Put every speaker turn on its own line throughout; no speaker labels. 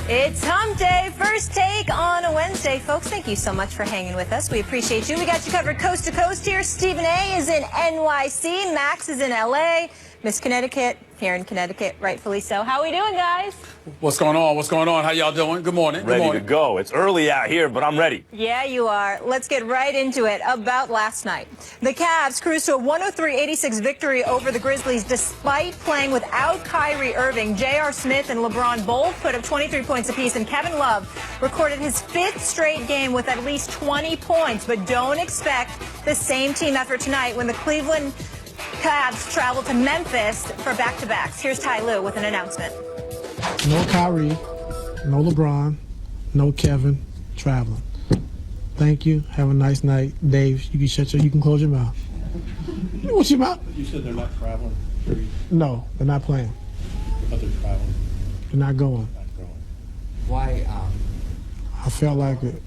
It's Hump Day, First Take on a Wednesday. Folks, thank you so much for hanging with us. We appreciate you. We got you covered coast to coast here. Stephen A. is in NYC. Max is in L.A. Miss Connecticut here in Connecticut, rightfully so. How are we doing, guys?
What's going on? What's going on? How y'all doing? Good morning.
Ready
Good morning.
to go. It's early out here, but I'm ready.
Yeah, you are. Let's get right into it. About last night. The Cavs cruised to a 103-86 victory over the Grizzlies despite playing without Kyrie Irving. J.R. Smith and LeBron both put up 23 points apiece, and Kevin Love recorded his fifth straight game with at least 20 points. But don't expect the same team effort tonight when the Cleveland Cavs travel to Memphis for back-to-backs. Here's Ty Lue with an announcement.
No Kyrie, no LeBron, no Kevin traveling. Thank you. Have a nice night. Dave, you can close your mouth. What's your mouth?
You said they're not traveling?
No, they're not playing.
But they're traveling.
They're not going.
Not going.
Why?
I felt like it.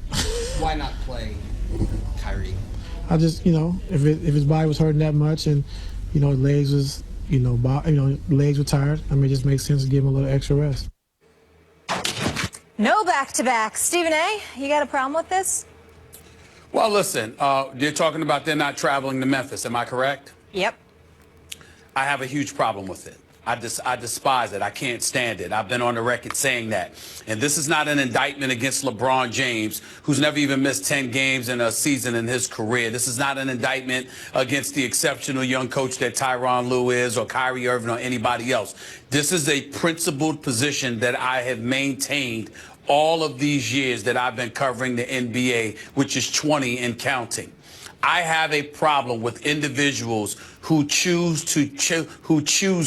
Why not play Kyrie?
I just, if his body was hurting that much and, legs was, legs were tired, it just makes sense to give him a little extra rest.
No back-to-backs. Stephen A., you got a problem with this?
Well, listen, you're talking about they're not traveling to Memphis. Am I correct?
Yep.
I have a huge problem with it. I despise it. I can't stand it. I've been on the record saying that. And this is not an indictment against LeBron James, who's never even missed 10 games in a season in his career. This is not an indictment against the exceptional young coach that Tyronn Lue is, or Kyrie Irving, or anybody else. This is a principled position that I have maintained all of these years that I've been covering the NBA, which is 20 and counting. I have a problem with individuals who choose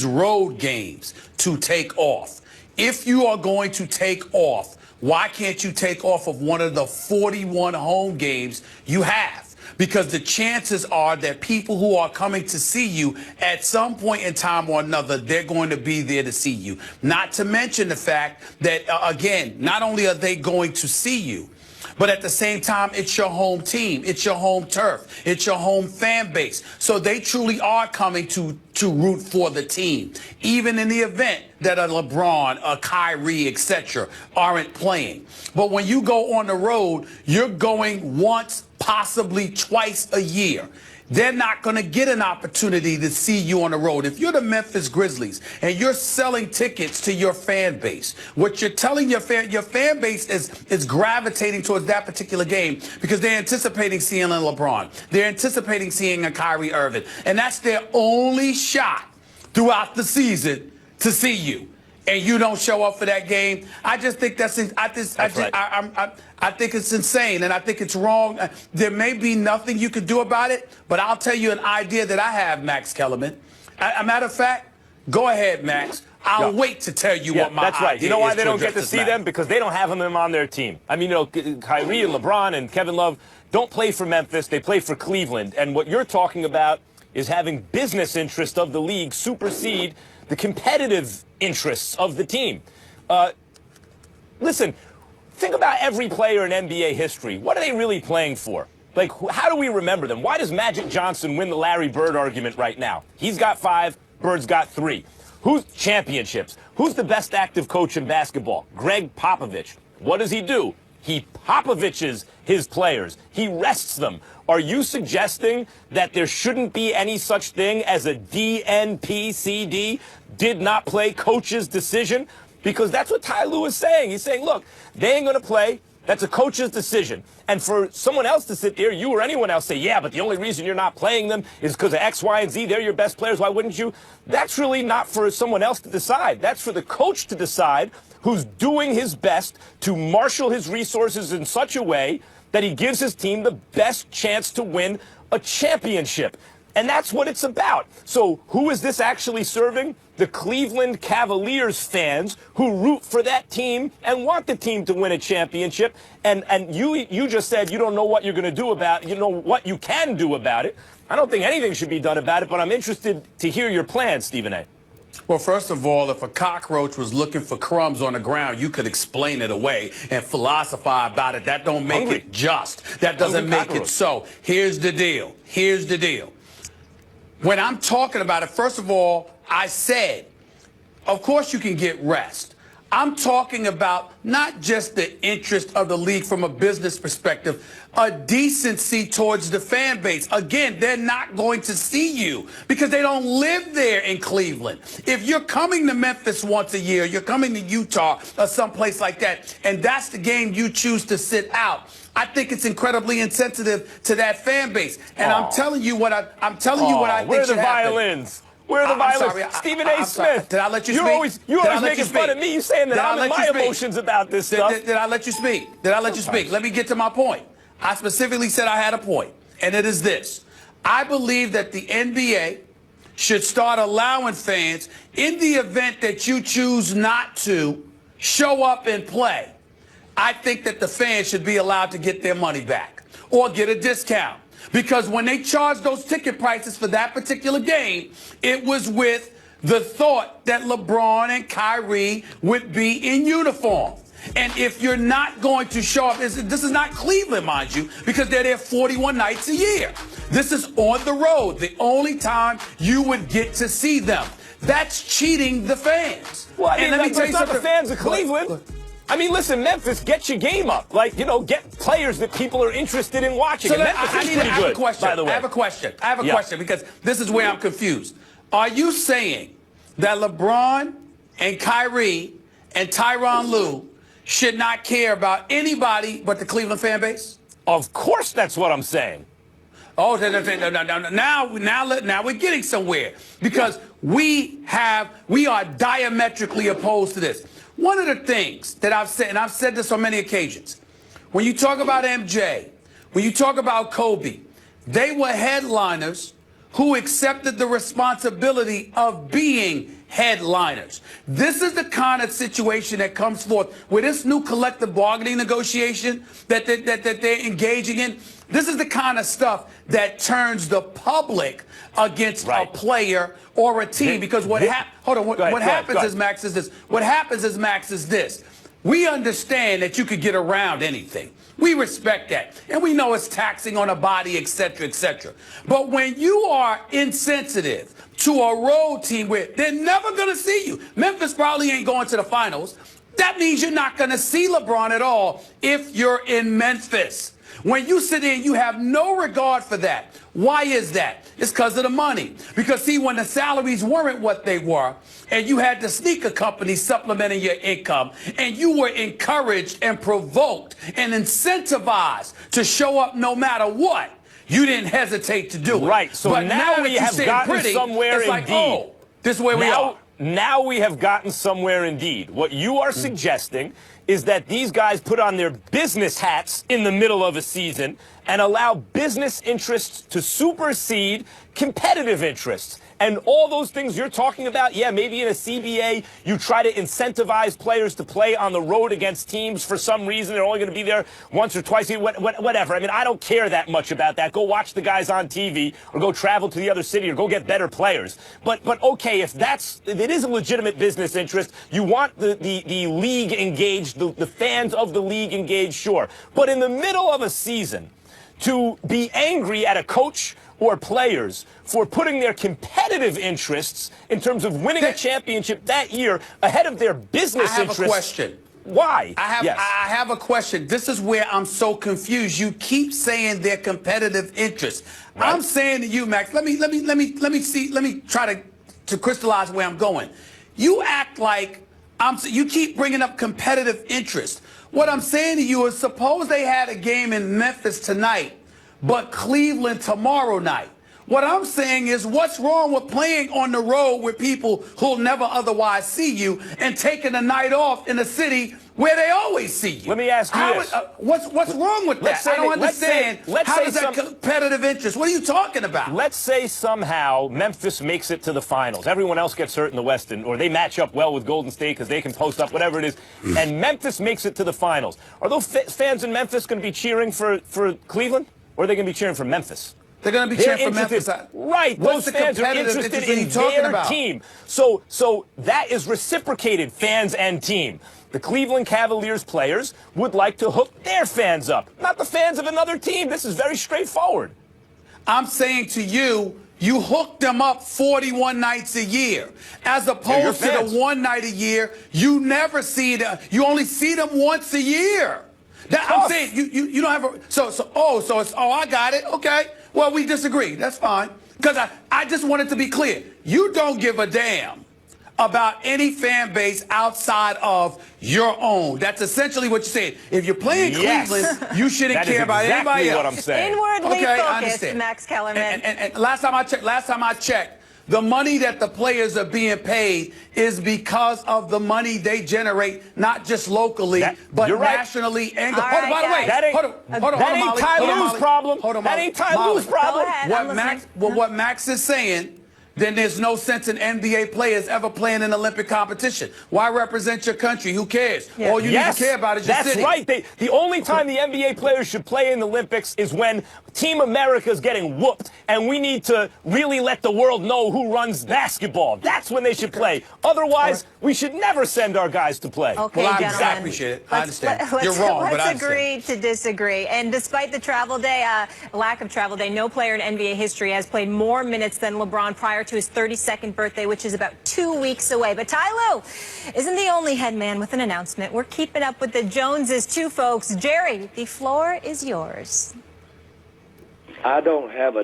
road games to take off. If you are going to take off, why can't you take off of one of the 41 home games you have? Because the chances are that people who are coming to see you at some point in time or another, they're going to be there to see you. Not to mention the fact that, again, not only are they going to see you, but at the same time, it's your home team. It's your home turf. It's your home fan base. So they truly are coming to root for the team, even in the event that a LeBron, a Kyrie, etc. aren't playing. But when you go on the road, you're going once, possibly twice a year. They're not going to get an opportunity to see you on the road. If you're the Memphis Grizzlies and you're selling tickets to your fan base, what you're telling your fan base is gravitating towards that particular game because they're anticipating seeing a LeBron. They're anticipating seeing a Kyrie Irving. And that's their only shot throughout the season to see you. And you don't show up for that game. I just think I think it's insane, and I think it's wrong. There may be nothing you could do about it, but I'll tell you an idea that I have, Max Kellerman. A matter of fact, go ahead, Max. I'll wait to tell you what my
that's right.
idea
You know why
is
they don't get to
address
see
this
them? Because they don't have them on their team. I mean, Kyrie and LeBron and Kevin Love don't play for Memphis. They play for Cleveland. And what you're talking about is having business interest of the league supersede the competitive interests of the team. Listen, think about every player in NBA history. What are they really playing for? Like, how do we remember them? Why does Magic Johnson win the Larry Bird argument right now? He's got 5, Bird's got 3. Who's championships? Who's the best active coach in basketball? Greg Popovich. What does he do? He Popoviches his players. He rests them. Are you suggesting that there shouldn't be any such thing as a DNP-CD, did not play coach's decision? Because that's what Ty Lue is saying. He's saying, look, they ain't going to play. That's a coach's decision. And for someone else to sit there, you or anyone else say, yeah, but the only reason you're not playing them is because of X, Y, and Z. They're your best players. Why wouldn't you? That's really not for someone else to decide. That's for the coach to decide, who's doing his best to marshal his resources in such a way that he gives his team the best chance to win a championship. And that's what it's about. So who is this actually serving? The Cleveland Cavaliers fans who root for that team and want the team to win a championship. And you just said you don't know what you're going to do about it. You know what you can do about it. I don't think anything should be done about it, but I'm interested to hear your plans, Stephen A.
Well, first of all, if a cockroach was looking for crumbs on the ground, you could explain it away and philosophize about it. That don't make it just. That doesn't make it so. Here's the deal. Here's the deal. When I'm talking about it, first of all, I said, of course you can get rest. I'm talking about not just the interest of the league from a business perspective, a decency towards the fan base. Again, they're not going to see you because they don't live there in Cleveland. If you're coming to Memphis once a year, you're coming to Utah or someplace like that, and that's the game you choose to sit out, I think it's incredibly insensitive to that fan base. And I'm telling you what I think should happen.
Where are the violins? Where are the violins?
Sorry,
Stephen A. Smith.
Did I let you speak?
You're always making fun of me. You're saying that I'm in my emotions about this stuff.
Did I let you speak? Did I let you speak? Let me get to my point. I specifically said I had a point, and it is this. I believe that the NBA should start allowing fans, in the event that you choose not to show up and play, I think that the fans should be allowed to get their money back or get a discount. Because when they charged those ticket prices for that particular game, it was with the thought that LeBron and Kyrie would be in uniform. And if you're not going to show up, this is not Cleveland, mind you, because they're there 41 nights a year. This is on the road, the only time you would get to see them. That's cheating the fans.
Well, I mean,
let me tell you
not
something.
The fans of Cleveland. I mean, listen, Memphis, get your game up. Like, get players that people are interested in watching.
So
And Memphis is pretty good, by the way.
I have a question because this is where I'm confused. Are you saying that LeBron and Kyrie and Tyronn Lue should not care about anybody but the Cleveland fan base?
Of course that's what I'm saying.
Oh, now we're getting somewhere because we are diametrically opposed to this. One of the things that I've said, and I've said this on many occasions, when you talk about MJ, when you talk about Kobe, they were headliners who accepted the responsibility of being headliners. This is the kind of situation that comes forth with this new collective bargaining negotiation that they're engaging in. This is the kind of stuff that turns the public against a player or a team. Because what happens is, Max, is this. We understand that you could get around anything. We respect that. And we know it's taxing on a body, et cetera, et cetera. But when you are insensitive to a road team where they're never going to see you, Memphis probably ain't going to the finals. That means you're not going to see LeBron at all if you're in Memphis. When you sit in, you have no regard for that. Why is that? It's because of the money. Because, see, when the salaries weren't what they were, and you had the sneaker company supplementing your income, and you were encouraged and provoked and incentivized to show up no matter what, you didn't hesitate to do it.
Right. So
but
now we have gotten somewhere
it's like,
indeed.
oh, this is where we are.
Now we have gotten somewhere indeed. What you are suggesting is that these guys put on their business hats in the middle of a season and allow business interests to supersede competitive interests. And all those things you're talking about, yeah, maybe in a CBA, you try to incentivize players to play on the road against teams for some reason. They're only going to be there once or twice a year, whatever. I mean, I don't care that much about that. Go watch the guys on TV or go travel to the other city or go get better players. But okay, if it is a legitimate business interest, you want the league engaged, the fans of the league engaged, sure. But in the middle of a season, to be angry at a coach or players for putting their competitive interests in terms of winning a championship that year ahead of their business interests.
I have a question.
Why?
I have a question. This is where I'm so confused. You keep saying their competitive interests. Right. I'm saying to you, Max, let me try to crystallize where I'm going. You act like you keep bringing up competitive interest. What I'm saying to you is, suppose they had a game in Memphis tonight, but Cleveland tomorrow night. What I'm saying is, what's wrong with playing on the road with people who'll never otherwise see you and taking a night off in a city where they always see you?
Let me ask you this.
What's wrong with that? I don't understand. How is that competitive interest? What are you talking about?
Let's say somehow Memphis makes it to the finals. Everyone else gets hurt in the West, or they match up well with Golden State because they can post up, whatever it is, and Memphis makes it to the finals. Are those fans in Memphis going to be cheering for Cleveland, or are they going to be cheering for Memphis?
They're going to be cheering for Memphis.
Right. Those fans are interested in their team. So that is reciprocated, fans and team. The Cleveland Cavaliers players would like to hook their fans up, not the fans of another team. This is very straightforward.
I'm saying to you, you hook them up 41 nights a year, as opposed to
fans.
the one night a year. You never see them. You only see them once a year. I'm saying you don't have a I got it. Okay. Well, we disagree. That's fine. Because I just wanted to be clear. You don't give a damn about any fan base outside of your own. That's essentially what you're saying. If you're playing Cleveland, you shouldn't care about anybody else.
What I'm saying.
Inwardly
I
focused,
understand.
Max Kellerman.
And last time I checked, the money that the players are being paid is because of the money they generate, not just locally, but nationally. And
All right,
by the way,
guys.
That ain't Ty Lue's problem. That ain't Ty Lue's problem.
Go ahead,
what Max is saying, then there's no sense in NBA players ever playing in Olympic competition. Why represent your country? Who cares?
Yeah.
All you need to care about is your city.
That's right. The only time the NBA players should play in the Olympics is when Team America's getting whooped, and we need to really let the world know who runs basketball. That's when they should play. Otherwise, we should never send our guys to play.
Okay,
Well, I
gentlemen.
appreciate it. I understand.
Let's
You're wrong, but I
Let's agree to disagree. And despite the travel day, lack of travel day, no player in NBA history has played more minutes than LeBron prior to his 32nd birthday, which is about 2 weeks away. But Ty Lue isn't the only head man with an announcement. We're keeping up with the Joneses too, folks. Jerry, the floor is yours.
I don't have a